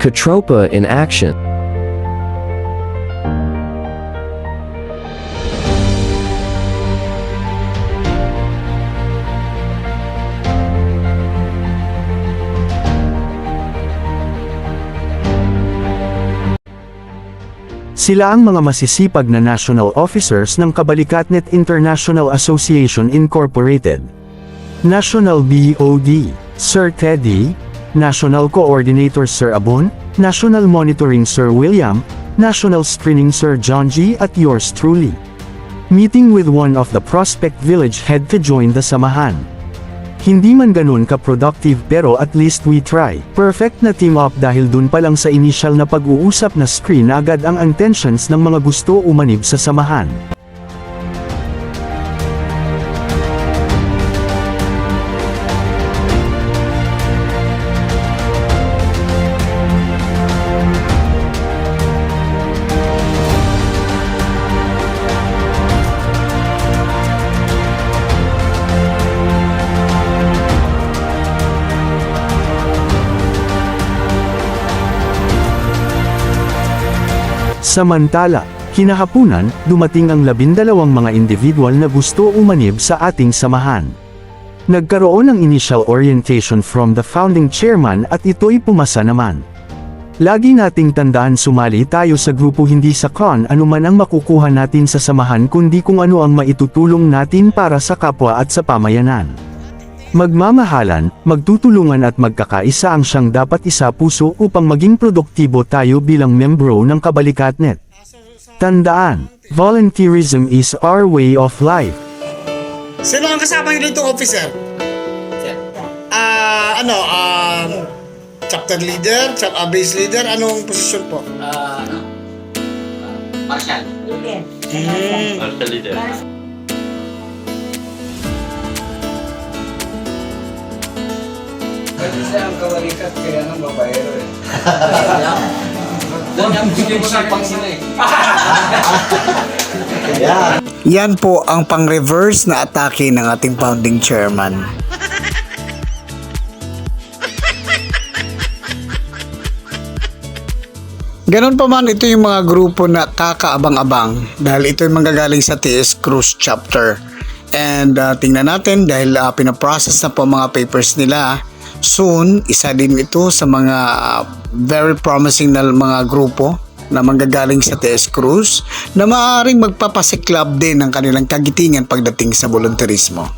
Katropa in action. Sila ang mga masisipag na national officers ng Kabalikatnet International Association Incorporated. National BOD, Sir Teddy, National Coordinator Sir Abon, National Monitoring Sir William, National Screening Sir John G. at yours truly. Meeting with one of the Prospect Village head to join the samahan. Hindi man ganun ka-productive pero at least we try. Perfect na team up dahil dun pa lang sa initial na pag-uusap na screen agad ang intentions ng mga gusto umanib sa samahan. Samantala, kinahapunan, dumating ang 12 mga individual na gusto umanib sa ating samahan. Nagkaroon ng initial orientation from the founding chairman at ito'y pumasa naman. Lagi nating tandaan sumali tayo sa grupo hindi sa kung ano man ang makukuha natin sa samahan kundi kung ano ang maitutulong natin para sa kapwa at sa pamayanan. Magmamahalan, magtutulungan at magkakaisa ang siyang dapat isa puso upang maging produktibo tayo bilang membro ng Kabalikatnet. Tandaan, volunteerism is our way of life. Sino ang kasama niyo dito, officer? Chapter leader, base leader, anong posisyon po? Marshal. Marshal leader. Kasi ang kawalikat kaya ng babaero eh. Doon yung bigay mo sa pangsina eh. Yan po ang pang-reverse na atake ng ating founding chairman. Ganon pa man, ito yung mga grupo na kakaabang-abang dahil ito yung manggagaling sa TS Cruz chapter. And tingnan natin dahil pinaprocess na po mga papers nila. Soon, isa din ito sa mga very promising na mga grupo na manggagaling sa TS Cruz na maaaring magpapasiklab din ng kanilang kagitingan pagdating sa volunteerismo.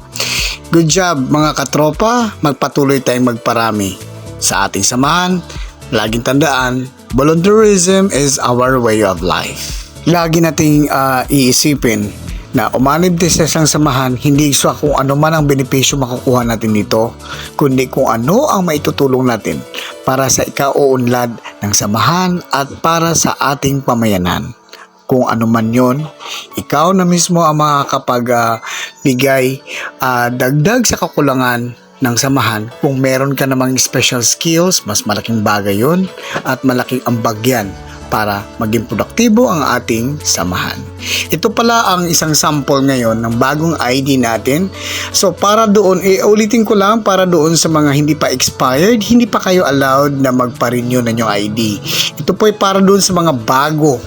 Good job mga katropa, magpatuloy tayong magparami sa ating samahan. Laging tandaan, volunteerism is our way of life. Lagi nating iisipin na umanib din sa isang samahan, hindi sa kung ano man ang benepisyo makukuha natin dito, kundi kung ano ang maitutulong natin para sa ikauunlad ng samahan at para sa ating pamayanan. Kung ano man yon, ikaw na mismo ang makakapagbigay dagdag sa kakulangan ng samahan. Kung meron ka namang special skills, mas malaking bagay yon at malaking ambag yan para maging produktibo ang ating samahan. Ito pala ang isang sample ngayon ng bagong ID natin. So para doon, ulitin ko lang, para doon sa mga hindi pa expired, hindi pa kayo allowed na magpa-renew ng yung ID. Ito po ay para doon sa mga bago,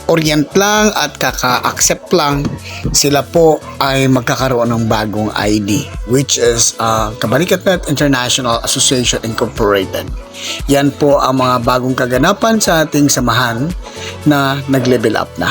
orient lang at kaka-accept lang, sila po ay magkakaroon ng bagong ID, which is Kabalikatnet International Association Incorporated. Yan po ang mga bagong kaganapan sa ating samahan na nag-level up na.